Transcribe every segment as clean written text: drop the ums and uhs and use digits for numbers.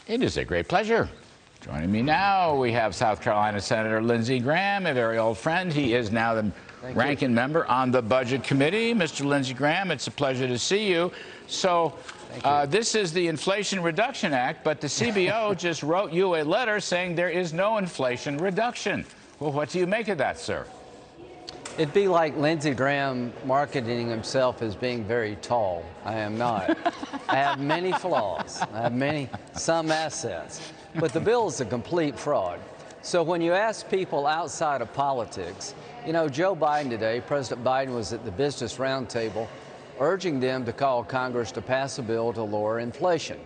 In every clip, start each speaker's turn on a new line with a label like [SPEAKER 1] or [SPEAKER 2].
[SPEAKER 1] It is a great pleasure. Joining me now, we have South Carolina Senator Lindsey Graham, a very old friend. He is now the ranking member on the Budget Committee. Mr. Lindsey Graham, it's a pleasure to see you. So this is the Inflation Reduction Act, but the CBO just wrote you a letter saying there is no inflation reduction. Well, what do you make of that, sir?
[SPEAKER 2] It'd be like Lindsey Graham marketing himself as being very tall. I am not. I have many flaws. I have some assets. But the bill is a complete fraud. So when you ask people outside of politics, you know, Joe Biden today, President Biden was at the Business Roundtable urging them to call Congress to pass a bill to lower inflation.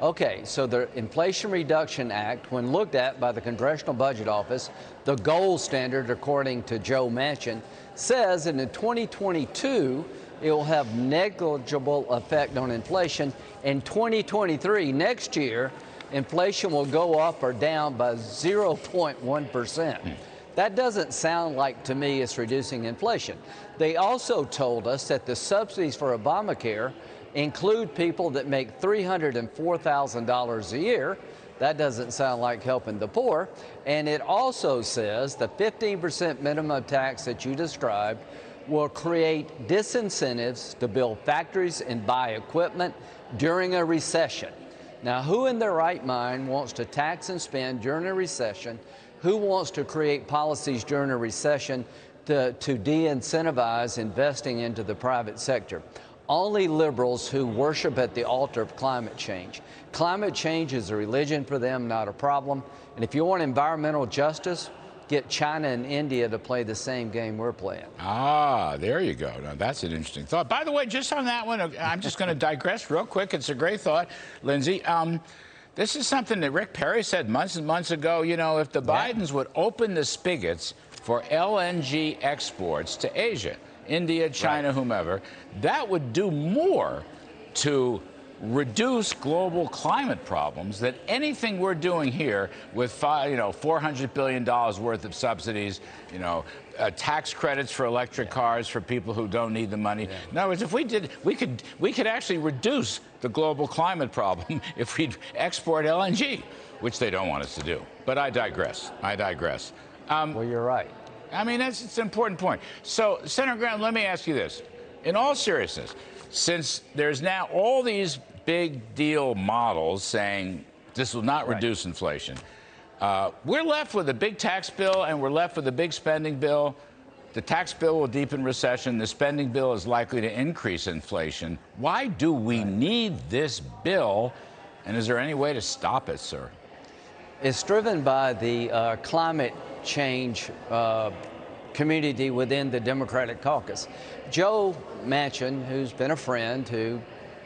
[SPEAKER 2] Okay, so the Inflation Reduction Act, when looked at by the Congressional Budget Office, the gold standard, according to Joe Manchin, says that in 2022, it will have negligible effect on inflation. In 2023, next year, inflation will go up or down by 0.1%. That doesn't sound like, to me, it's reducing inflation. They also told us that the subsidies for Obamacare include people that make $304,000 a year. That doesn't sound like helping the poor. And it also says the 15% minimum tax that you described will create disincentives to build factories and buy equipment during a recession. Now, who in their right mind wants to tax and spend during a recession? Who wants to create policies during a recession to de-incentivize investing into the private sector? Only liberals who worship at the altar of climate change. Climate change is a religion for them, not a problem. And if you want environmental justice, get China and India to play the same game we're playing.
[SPEAKER 1] Ah, there you go. Now, that's an interesting thought. By the way, just on that one, I'm just going to digress real quick. It's a great thought, Lindsey. This is something that Rick Perry said months and months ago. You know, if the Bidens would open the spigots for LNG exports to Asia, India, China, whomever, that would do more to reduce global climate problems than anything we're doing here with $400 billion worth of subsidies, tax credits for electric cars for people who don't need the money. In other words, if we did, we could actually reduce the global climate problem if we'd export LNG, which they don't want us to do. But I digress.
[SPEAKER 2] Well, you're right.
[SPEAKER 1] I mean, it's an important point. So, Senator Graham, let me ask you this. In all seriousness, since there's now all these big deal models saying this will not reduce inflation, we're left with a big tax bill and we're left with a big spending bill. The tax bill will deepen recession. The spending bill is likely to increase inflation. Why do we need this bill? And is there any way to stop it, sir?
[SPEAKER 2] It's driven by the climate change community within the Democratic caucus. Joe Manchin, who's been a friend, who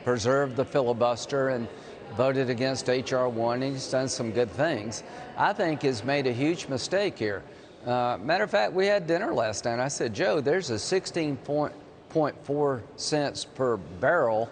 [SPEAKER 2] preserved the filibuster and voted against H.R. 1, and he's done some good things, I think has made a huge mistake here. Matter of fact, we had dinner last night. I said, Joe, there's a 16.4 cents per barrel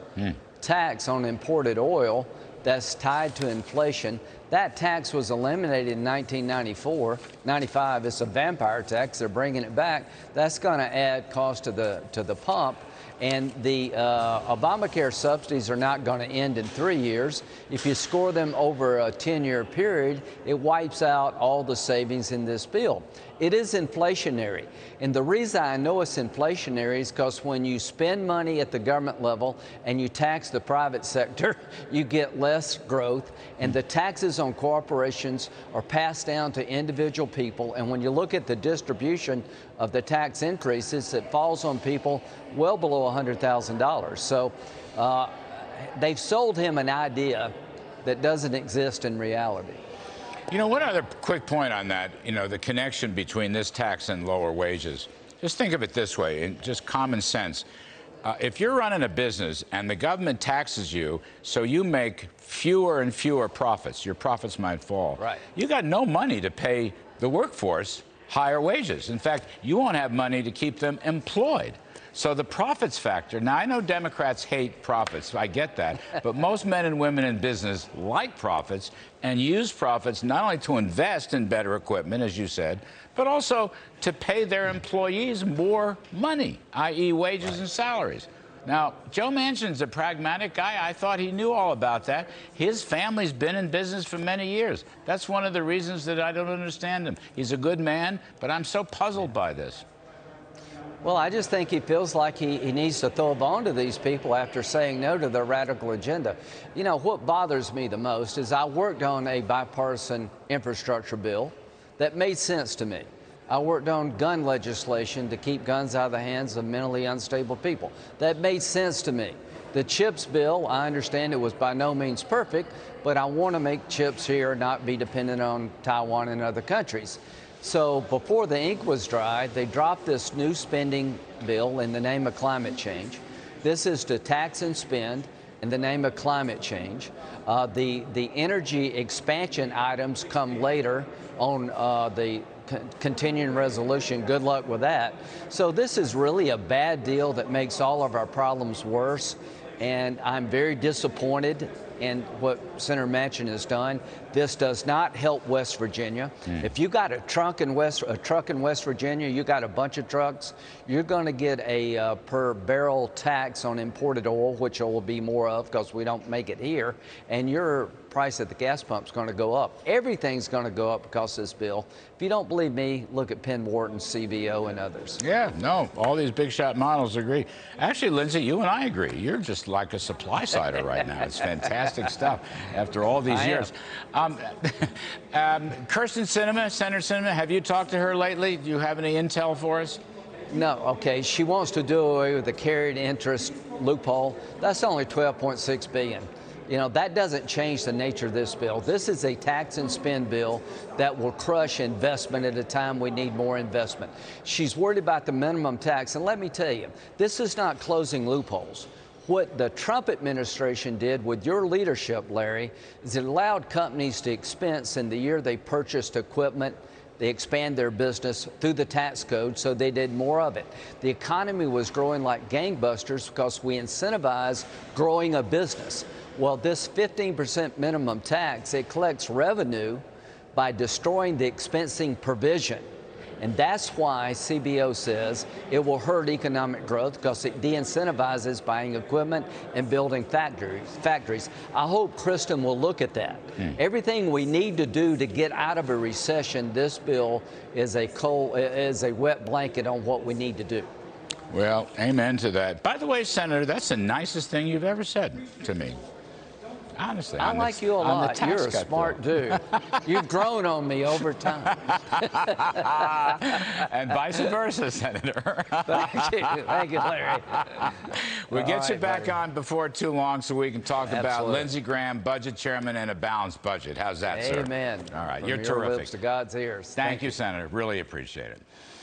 [SPEAKER 2] tax on imported oil that's tied to inflation. That tax was eliminated in 1995. It's a vampire tax. They're bringing it back. That's going to add cost to the pump. And the Obamacare subsidies are not going to end in 3 years. If you score them over a 10-year period, it wipes out all the savings in this bill. It is inflationary. And the reason I know it's inflationary is because when you spend money at the government level and you tax the private sector, you get less growth. And the taxes on corporations are passed down to individual people. And when you look at the distribution of the tax increases, it falls on people well below $100,000. So they've sold him an idea that doesn't exist in reality.
[SPEAKER 1] You know, one other quick point on that, the connection between this tax and lower wages. Just think of it this way, in just common sense. If you're running a business and the government taxes you so you make fewer and fewer profits, your profits might fall.
[SPEAKER 2] Right.
[SPEAKER 1] You got no money to pay the workforce higher wages. In fact, you won't have money to keep them employed. So the profits factor, now I know Democrats hate profits, I get that, but most men and women in business like profits and use profits not only to invest in better equipment, as you said, but also to pay their employees more money, i.e. wages and salaries. Now, Joe Manchin's a pragmatic guy. I thought he knew all about that. His family's been in business for many years. That's one of the reasons that I don't understand him. He's a good man, but I'm so puzzled by this.
[SPEAKER 2] Well, I just think he feels like he needs to throw a bone to these people after saying no to their radical agenda. You know, what bothers me the most is I worked on a bipartisan infrastructure bill that made sense to me. I worked on gun legislation to keep guns out of the hands of mentally unstable people. That made sense to me. The CHIPS bill, I understand it was by no means perfect, but I want to make chips here not be dependent on Taiwan and other countries. So before the ink was dry, they dropped this new spending bill in the name of climate change. This is to tax and spend in the name of climate change. The energy expansion items come later on the continuing resolution. Good luck with that. So this is really a bad deal that makes all of our problems worse. And I'm very disappointed in what Senator Manchin has done. This does not help West Virginia. If you got a truck in West Virginia, you got a bunch of trucks, you're going to get a per barrel tax on imported oil, which there will be more of because we don't make it here, and your price at the gas pump is going to go up. Everything's going to go up because of this bill. If you don't believe me, look at Penn Wharton, CBO, and others.
[SPEAKER 1] Yeah, no, all these big shot models agree. Actually, Lindsey, you and I agree. You're just like a supply sider right now. It's fantastic stuff after all these years. Kirsten Sinema, Senator Sinema, have you talked to her lately? Do you have any intel for us?
[SPEAKER 2] No, okay. She wants to do away with the carried interest loophole. That's only $12.6 billion. You know, that doesn't change the nature of this bill. This is a tax and spend bill that will crush investment at a time we need more investment. She's worried about the minimum tax. And let me tell you, this is not closing loopholes. What the Trump administration did with your leadership, Larry, is it allowed companies to expense in the year they purchased equipment. They expand their business through the tax code, so they did more of it. The economy was growing like gangbusters because we incentivized growing a business. Well, this 15% minimum tax, it collects revenue by destroying the expensing provision. And that's why CBO says it will hurt economic growth because it de-incentivizes buying equipment and building factories. I hope Kristen will look at that. Everything we need to do to get out of a recession, this bill is a wet blanket on what we need to do.
[SPEAKER 1] Well, amen to that. By the way, Senator, that's the nicest thing you've ever said to me. Honestly,
[SPEAKER 2] I like you a lot. You're a smart dude. You've grown on me over time.
[SPEAKER 1] And vice versa, Senator.
[SPEAKER 2] Thank you, Larry.
[SPEAKER 1] We'll get you back on before too long so we can talk about Lindsey Graham, budget chairman, and a balanced budget. How's that, sir?
[SPEAKER 2] Amen.
[SPEAKER 1] All right,
[SPEAKER 2] From
[SPEAKER 1] you're
[SPEAKER 2] your
[SPEAKER 1] terrific.
[SPEAKER 2] lips to God's ears.
[SPEAKER 1] Thank you, Senator. Really appreciate it.